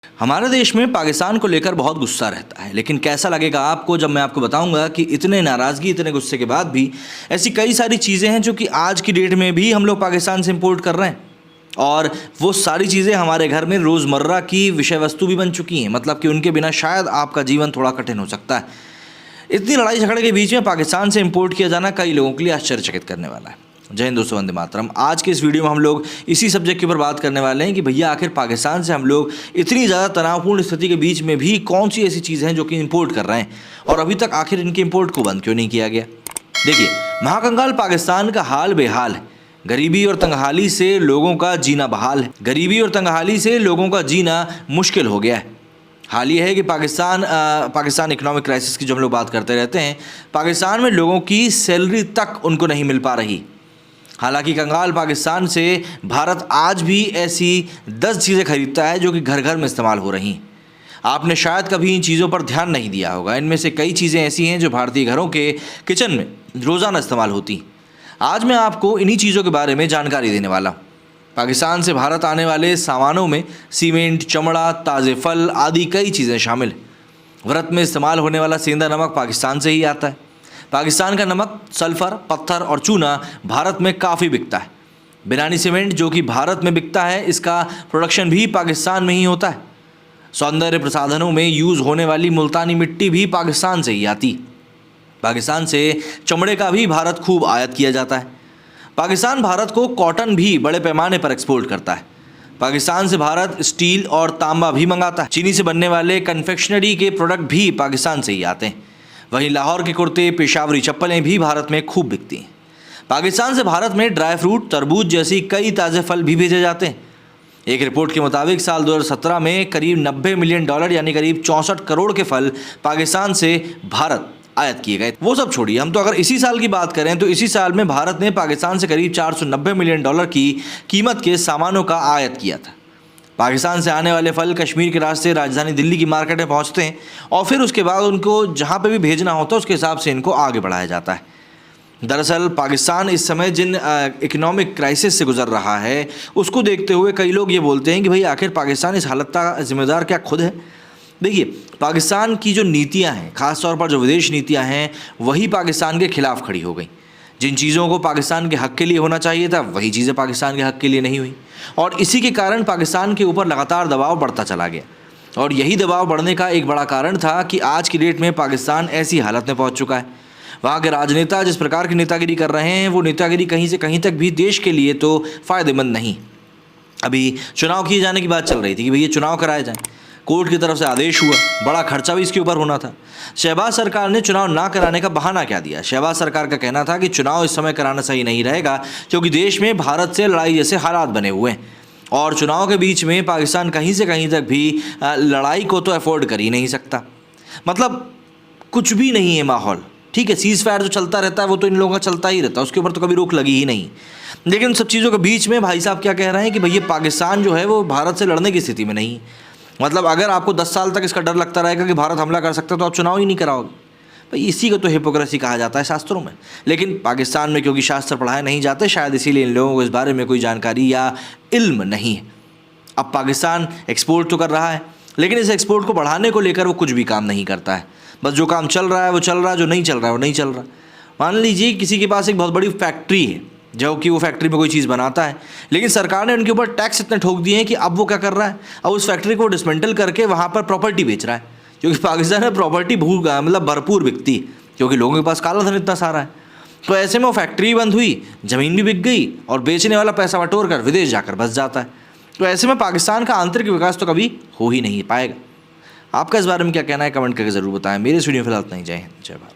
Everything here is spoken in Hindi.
हमारे देश में पाकिस्तान को लेकर बहुत गुस्सा रहता है, लेकिन कैसा लगेगा आपको जब मैं आपको बताऊंगा कि इतने नाराज़गी, इतने गुस्से के बाद भी ऐसी कई सारी चीज़ें हैं जो कि आज की डेट में भी हम लोग पाकिस्तान से इंपोर्ट कर रहे हैं। और वो सारी चीज़ें हमारे घर में रोज़मर्रा की विषय वस्तु भी बन चुकी हैं, मतलब कि उनके बिना शायद आपका जीवन थोड़ा कठिन हो सकता है। इतनी लड़ाई झगड़े के बीच में पाकिस्तान से इंपोर्ट किया जाना कई लोगों के लिए आश्चर्यचकित करने वाला है। जय हिंद दोस्तों, वंदे मातरम। आज के इस वीडियो में हम लोग इसी सब्जेक्ट के ऊपर बात करने वाले हैं कि भैया आखिर पाकिस्तान से हम लोग इतनी ज़्यादा तनावपूर्ण स्थिति के बीच में भी कौन सी ऐसी चीज़ें हैं जो कि इंपोर्ट कर रहे हैं और अभी तक आखिर इनके इंपोर्ट को बंद क्यों नहीं किया गया। देखिए, महाकंगाल पाकिस्तान का हाल बेहाल है। गरीबी और तंगहाली से लोगों का जीना बहाल है। गरीबी और तंगहाली से लोगों का जीना मुश्किल हो गया है। हाल ये है कि पाकिस्तान इकोनॉमिक क्राइसिस की जो हम लोग बात करते रहते हैं, पाकिस्तान में लोगों की सैलरी तक उनको नहीं मिल पा रही। हालांकि कंगाल पाकिस्तान से भारत आज भी ऐसी 10 चीज़ें खरीदता है जो कि घर घर में इस्तेमाल हो रही हैं। आपने शायद कभी इन चीज़ों पर ध्यान नहीं दिया होगा। इनमें से कई चीज़ें ऐसी हैं जो भारतीय घरों के किचन में रोज़ाना इस्तेमाल होती हैं। आज मैं आपको इन्हीं चीज़ों के बारे में जानकारी देने वाला हूँ। पाकिस्तान से भारत आने वाले सामानों में सीमेंट, चमड़ा, ताज़े फल आदि कई चीज़ें शामिल हैं। व्रत में इस्तेमाल होने वाला सेंधा नमक पाकिस्तान से ही आता है। पाकिस्तान का नमक, सल्फ़र, पत्थर और चूना भारत में काफ़ी बिकता है। बिनानी सीमेंट जो कि भारत में बिकता है, इसका प्रोडक्शन भी पाकिस्तान में ही होता है। सौंदर्य प्रसाधनों में यूज़ होने वाली मुल्तानी मिट्टी भी पाकिस्तान से ही आती। पाकिस्तान से चमड़े का भी भारत खूब आयात किया जाता है। पाकिस्तान भारत को कॉटन भी बड़े पैमाने पर एक्सपोर्ट करता है। पाकिस्तान से भारत स्टील और तांबा भी मंगाता है। चीनी से बनने वाले कन्फेक्शनरी के प्रोडक्ट भी पाकिस्तान से ही आते हैं। वहीं लाहौर के कुर्ते, पेशावरी चप्पलें भी भारत में खूब बिकती हैं। पाकिस्तान से भारत में ड्राई फ्रूट, तरबूज जैसी कई ताज़े फल भी भेजे जाते हैं। एक रिपोर्ट के मुताबिक साल 2017 में करीब $90 मिलियन यानी करीब 64 करोड़ के फल पाकिस्तान से भारत आयात किए गए। वो सब छोड़िए, हम तो अगर इसी साल की बात करें तो इसी साल में भारत ने पाकिस्तान से करीब $490 मिलियन की कीमत के सामानों का आयात किया था। पाकिस्तान से आने वाले फल कश्मीर के रास्ते राजधानी दिल्ली की मार्केट में पहुंचते हैं और फिर उसके बाद उनको जहां पे भी भेजना होता है उसके हिसाब से इनको आगे बढ़ाया जाता है। दरअसल पाकिस्तान इस समय जिन इकोनॉमिक क्राइसिस से गुजर रहा है उसको देखते हुए कई लोग ये बोलते हैं कि भाई आखिर पाकिस्तान इस हालत का जिम्मेदार क्या खुद है। देखिए, पाकिस्तान की जो नीतियाँ हैं, ख़ासतौर पर जो विदेश नीतियाँ हैं, वही पाकिस्तान के खिलाफ खड़ी हो गई। जिन चीज़ों को पाकिस्तान के हक़ के लिए होना चाहिए था वही चीज़ें पाकिस्तान के हक़ के लिए नहीं हुई और इसी के कारण पाकिस्तान के ऊपर लगातार दबाव बढ़ता चला गया। और यही दबाव बढ़ने का एक बड़ा कारण था कि आज की डेट में पाकिस्तान ऐसी हालत में पहुंच चुका है। वहाँ के राजनेता जिस प्रकार की नेतागिरी कर रहे हैं, वो नेतागिरी कहीं से कहीं तक भी देश के लिए तो फ़ायदेमंद नहीं। अभी चुनाव किए जाने की बात चल रही थी कि भैया चुनाव कराए जाएँ। कोर्ट की तरफ से आदेश हुआ, बड़ा खर्चा भी इसके ऊपर होना था। शहबाज सरकार ने चुनाव ना कराने का बहाना क्या दिया। शहबाज सरकार का कहना था कि चुनाव इस समय कराना सही नहीं रहेगा क्योंकि देश में भारत से लड़ाई जैसे हालात बने हुए हैं और चुनाव के बीच में पाकिस्तान कहीं से कहीं तक भी लड़ाई को तो अफोर्ड कर ही नहीं सकता। मतलब कुछ भी नहीं है माहौल। ठीक है, सीज़ फायर जो चलता रहता है वो तो इन लोगों का चलता ही रहता है, उसके ऊपर तो कभी रोक लगी ही नहीं। लेकिन उन सब चीज़ों के बीच में भाई साहब क्या कह रहे हैं कि भैया पाकिस्तान जो है वो भारत से लड़ने की स्थिति में नहीं। मतलब अगर आपको 10 साल तक इसका डर लगता रहेगा कि भारत हमला कर सकता है तो आप चुनाव ही नहीं कराओगे। भाई इसी को तो हिपोक्रेसी कहा जाता है शास्त्रों में। लेकिन पाकिस्तान में क्योंकि शास्त्र पढ़ाए नहीं जाते, शायद इसीलिए इन लोगों को इस बारे में कोई जानकारी या इल्म नहीं है। अब पाकिस्तान एक्सपोर्ट तो कर रहा है, लेकिन इस एक्सपोर्ट को बढ़ाने को लेकर वो कुछ भी काम नहीं करता है। बस जो काम चल रहा है वो चल रहा है, जो नहीं चल रहा है वो नहीं चल रहा। मान लीजिए किसी के पास एक बहुत बड़ी फैक्ट्री है जो कि वो फैक्ट्री में कोई चीज़ बनाता है, लेकिन सरकार ने उनके ऊपर टैक्स इतने ठोक दिए हैं कि अब वो क्या कर रहा है, अब उस फैक्ट्री को डिसमेंटल करके वहाँ पर प्रॉपर्टी बेच रहा है। क्योंकि पाकिस्तान में प्रॉपर्टी मतलब भरपूर बिकती, क्योंकि लोगों के पास काला धन इतना सारा है। तो ऐसे में वो फैक्ट्री बंद हुई, ज़मीन भी बिक गई और बेचने वाला पैसा बटोर कर विदेश जाकर बस जाता है। तो ऐसे में पाकिस्तान का आंतरिक विकास तो कभी हो ही नहीं पाएगा। आपका इस बारे में क्या कहना है, कमेंट करके ज़रूर बताएं। मेरे इस वीडियो में फिलहाल नहीं। जय हिंद, जय भारत।